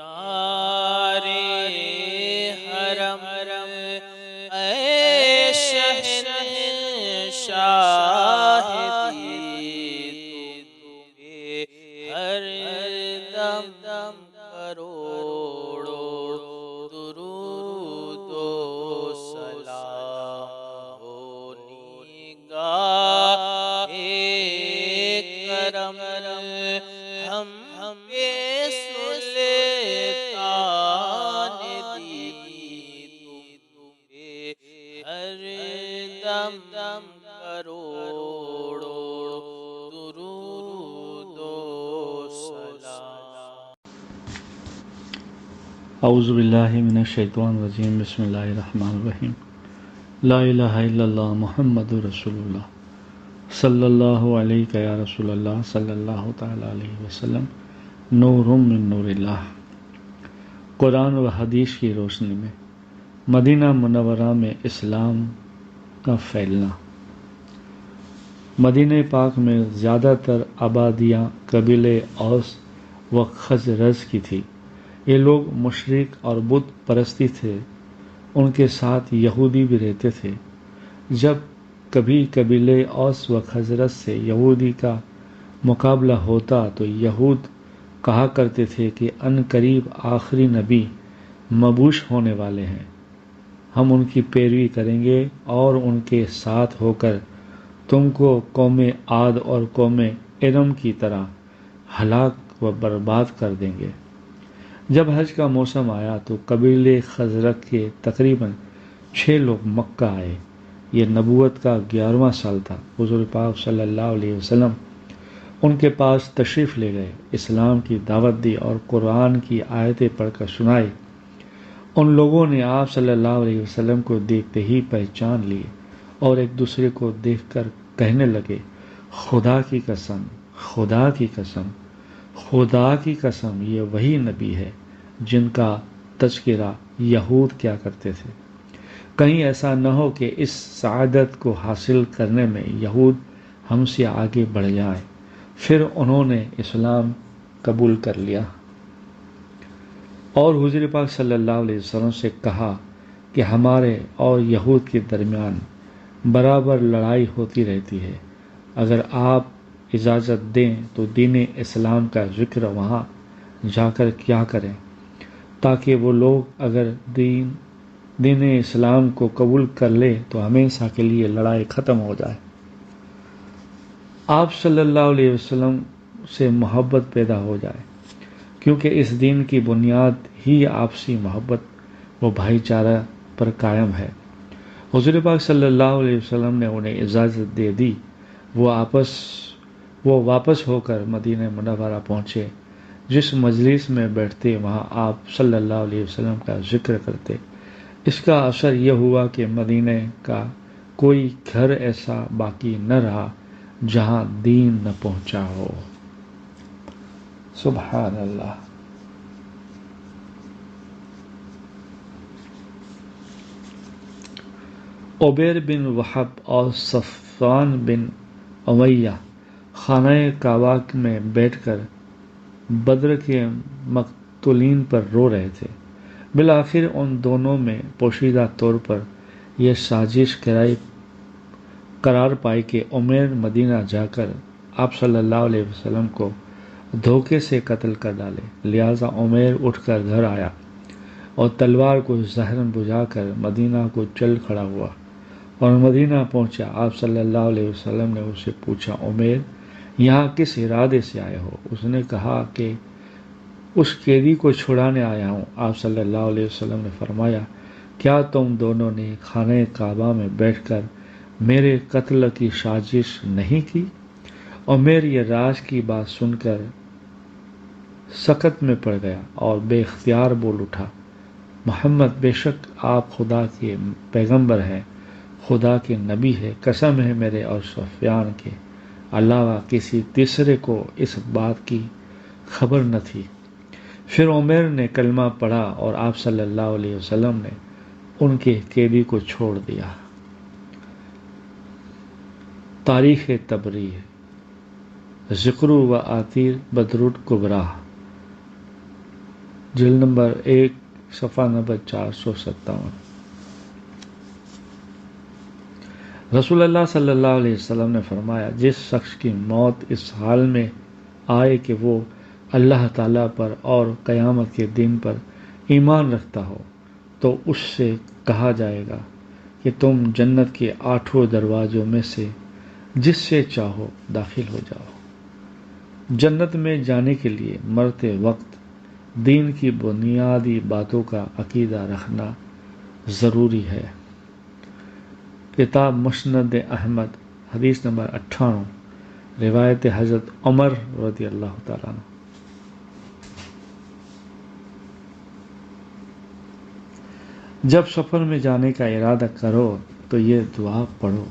تاجدار حرم اے شہنشاہ تمہیں ہر دم کروڑوں درود و سلام ہو نگاہ کرم ہم پہ سلطان دی تمہیں ہر دم کروڑوں درود و سلام۔ اعوذ باللہ من الشیطان الرجیم، بسم اللہ الرحمن الرحیم۔ لا الہ الا اللہ محمد رسول اللہ، صلی اللہ علیہ یا رسول اللہ، صلی اللہ تعالی علیہ وسلم، نور من نور اللہ۔ قرآن و حدیث کی روشنی میں مدینہ منورہ میں اسلام کا پھیلنا۔ مدینہ پاک میں زیادہ تر آبادیاں قبیلے اوس و خزرج کی تھی۔ یہ لوگ مشرک اور بت پرستی تھے، ان کے ساتھ یہودی بھی رہتے تھے۔ جب کبھی قبیلے اوس و خزرج سے یہودی کا مقابلہ ہوتا تو یہود کہا کرتے تھے کہ ان قریب آخری نبی مبعوث ہونے والے ہیں، ہم ان کی پیروی کریں گے اور ان کے ساتھ ہو کر تم کو قوم عاد اور قوم ارم کی طرح ہلاک و برباد کر دیں گے۔ جب حج کا موسم آیا تو قبیلے خزرج کے تقریباً 6 لوگ مکہ آئے۔ یہ نبوت کا 11واں سال تھا۔ حضور پاک صلی اللہ علیہ وسلم ان کے پاس تشریف لے گئے، اسلام کی دعوت دی اور قرآن کی آیتیں پڑھ کر سنائی۔ ان لوگوں نے آپ صلی اللہ علیہ وسلم کو دیکھتے ہی پہچان لیے اور ایک دوسرے کو دیکھ کر کہنے لگے، خدا کی قسم، خدا کی قسم، خدا کی قسم، یہ وہی نبی ہے جن کا تذکرہ یہود کیا کرتے تھے۔ کہیں ایسا نہ ہو کہ اس سعادت کو حاصل کرنے میں یہود ہم سے آگے بڑھ جائیں۔ پھر انہوں نے اسلام قبول کر لیا اور حضور پاک صلی اللہ علیہ وسلم سے کہا کہ ہمارے اور یہود کے درمیان برابر لڑائی ہوتی رہتی ہے، اگر آپ اجازت دیں تو دین اسلام کا ذکر وہاں جا کر کیا کریں، تاکہ وہ لوگ اگر دین اسلام کو قبول کر لے تو ہمیشہ کے لیے لڑائی ختم ہو جائے۔ آپ صلی اللہ علیہ وسلم سے محبت پیدا ہو جائے، کیونکہ اس دین کی بنیاد ہی آپسی محبت و بھائی چارہ پر قائم ہے۔ حضور پاک صلی اللہ علیہ وسلم نے انہیں اجازت دے دی۔ وہ واپس ہو کر مدینہ منورہ پہنچے۔ جس مجلس میں بیٹھتے وہاں آپ صلی اللہ علیہ وسلم کا ذکر کرتے۔ اس کا اثر یہ ہوا کہ مدینہ کا کوئی گھر ایسا باقی نہ رہا جہاں دین نہ پہنچا ہو۔ سبحان اللہ۔ عبیر بن وہب اور صفوان بن امیہ خانہ کعبہ میں بیٹھ کر بدر کے مقتولین پر رو رہے تھے۔ بالآخر ان دونوں میں پوشیدہ طور پر یہ سازش قرار پائی کہ عمیر مدینہ جا کر آپ صلی اللہ علیہ وسلم کو دھوکے سے قتل کر ڈالے۔ لہٰذا عمیر اٹھ کر گھر آیا اور تلوار کو زہراً بجھا کر مدینہ کو چل کھڑا ہوا اور مدینہ پہنچا۔ آپ صلی اللہ علیہ وسلم نے اس سے پوچھا، عمیر یہاں کس ارادے سے آئے ہو؟ اس نے کہا کہ اس قیدی کو چھڑانے آیا ہوں۔ آپ صلی اللہ علیہ وسلم نے فرمایا، کیا تم دونوں نے خانہ کعبہ میں بیٹھ کر میرے قتل کی سازش نہیں کی؟ عمیر یہ راز کی بات سن کر سکت میں پڑ گیا اور بے اختیار بول اٹھا، محمد بے شک آپ خدا کے پیغمبر ہیں، خدا کے نبی ہے، قسم ہے میرے اور سفیان کے علاوہ کسی تیسرے کو اس بات کی خبر نہ تھی۔ پھر عمیر نے کلمہ پڑھا اور آپ صلی اللہ علیہ وسلم نے ان کے قیدی کو چھوڑ دیا۔ تاریخ طبری، ذکر و آتیر بدرود کبریٰ۔ جلد نمبر 1 صفحہ نمبر 457۔ رسول اللہ صلی اللہ علیہ وسلم نے فرمایا، جس شخص کی موت اس حال میں آئے کہ وہ اللہ تعالیٰ پر اور قیامت کے دن پر ایمان رکھتا ہو، تو اس سے کہا جائے گا کہ تم جنت کے 8 دروازوں میں سے جس سے چاہو داخل ہو جاؤ۔ جنت میں جانے کے لیے مرتے وقت دین کی بنیادی باتوں کا عقیدہ رکھنا ضروری ہے۔ کتاب مسند احمد، حدیث نمبر 98، روایت حضرت عمر رضی اللہ تعالیٰ عنہ۔ جب سفر میں جانے کا ارادہ کرو تو یہ دعا پڑھو،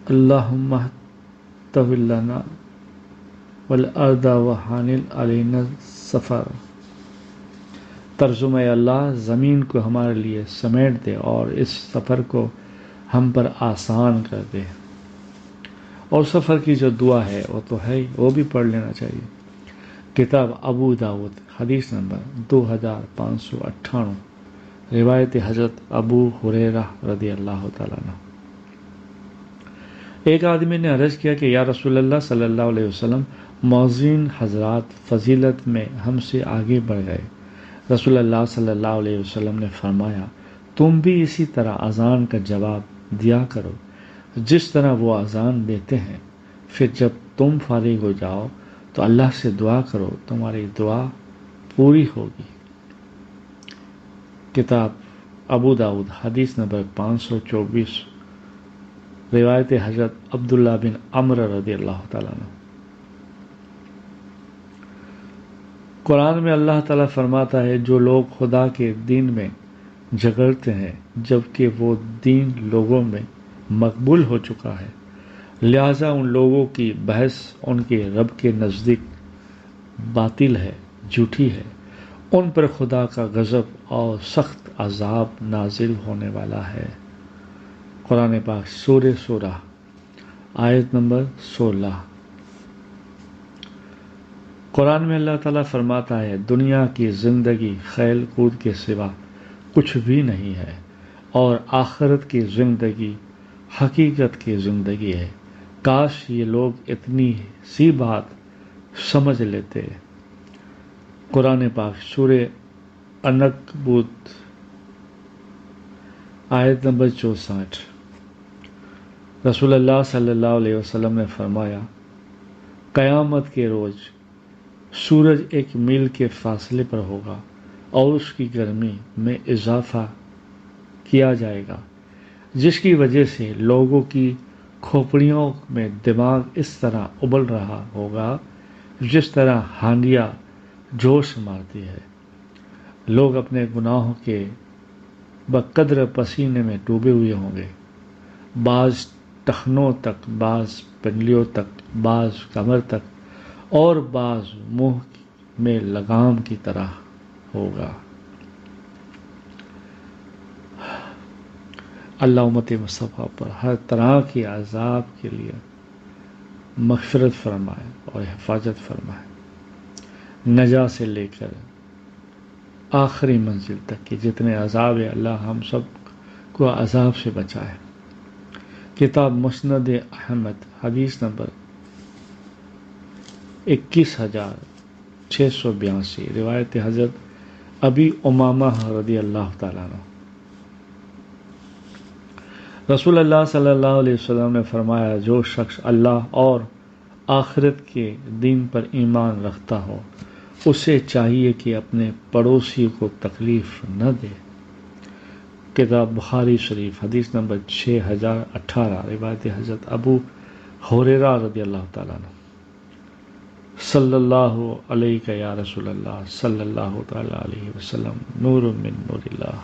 اللہم طول لنا والارض وحانل علینا السفر۔ ترجمہ: اللہ زمین کو ہمارے لیے سمیٹ دے اور اس سفر کو ہم پر آسان کر دے۔ اور سفر کی جو دعا ہے وہ تو ہے، وہ بھی پڑھ لینا چاہیے۔ کتاب ابو داؤد، حدیث نمبر 2598، روایت حضرت ابو ہریرہ رضی اللہ تعالیٰ عنہ۔ ایک آدمی نے عرض کیا کہ یا رسول اللہ صلی اللہ علیہ وسلم، مؤذن حضرات فضیلت میں ہم سے آگے بڑھ گئے۔ رسول اللہ صلی اللہ علیہ وسلم نے فرمایا، تم بھی اسی طرح اذان کا جواب دیا کرو جس طرح وہ اذان دیتے ہیں، پھر جب تم فارغ ہو جاؤ تو اللہ سے دعا کرو، تمہاری دعا پوری ہوگی۔ کتاب ابو داؤد، حدیث نمبر 524، روایت حضرت عبداللہ بن عمرو رضی اللہ تعالیٰ عنہ۔ قرآن میں اللہ تعالیٰ فرماتا ہے، جو لوگ خدا کے دین میں جھگڑتے ہیں جبکہ وہ دین لوگوں میں مقبول ہو چکا ہے، لہذا ان لوگوں کی بحث ان کے رب کے نزدیک باطل ہے، جھوٹی ہے، ان پر خدا کا غضب اور سخت عذاب نازل ہونے والا ہے۔ قرآن پاک سورہ آیت نمبر 16۔ قرآن میں اللہ تعالیٰ فرماتا ہے، دنیا کی زندگی کھیل کود کے سوا کچھ بھی نہیں ہے، اور آخرت کی زندگی حقیقت کی زندگی ہے۔ کاش یہ لوگ اتنی سی بات سمجھ لیتے۔ قرآن پاک سورہ عنکبوت، آیت نمبر 64۔ رسول اللہ صلی اللہ علیہ وسلم نے فرمایا، قیامت کے روز سورج 1 میل کے فاصلے پر ہوگا اور اس کی گرمی میں اضافہ کیا جائے گا، جس کی وجہ سے لوگوں کی کھوپڑیوں میں دماغ اس طرح ابل رہا ہوگا جس طرح ہانڈیاں جوش مارتی ہے۔ لوگ اپنے گناہوں کے بقدر پسینے میں ڈوبے ہوئے ہوں گے، بعض ٹخنوں تک، بعض پنڈلیوں تک، بعض کمر تک، اور بعض منہ میں لگام کی طرح ہوگا۔ اللہ امت مصطفیٰ پر ہر طرح کے عذاب کے لیے مغفرت فرمائے اور حفاظت فرمائے، نجا سے لے کر آخری منزل تک کے جتنے عذاب ہے، اللہ ہم سب کو عذاب سے بچائے۔ کتاب مسند احمد، حدیث نمبر 21682، روایت حضرت ابی امامہ رضی اللہ تعالیٰ عنہ۔ رسول اللہ صلی اللہ علیہ وسلم نے فرمایا، جو شخص اللہ اور آخرت کے دین پر ایمان رکھتا ہو، اسے چاہیے کہ اپنے پڑوسی کو تکلیف نہ دے۔ کتاب بخاری شریف، حدیث نمبر 6018، روایت حضرت ابو ہریرہ رضی اللہ تعالیٰ عنہ۔ صلی اللہ علیہ یا رسول اللہ صلی اللہ تعالیٰ علیہ وسلم، نور من نور اللہ۔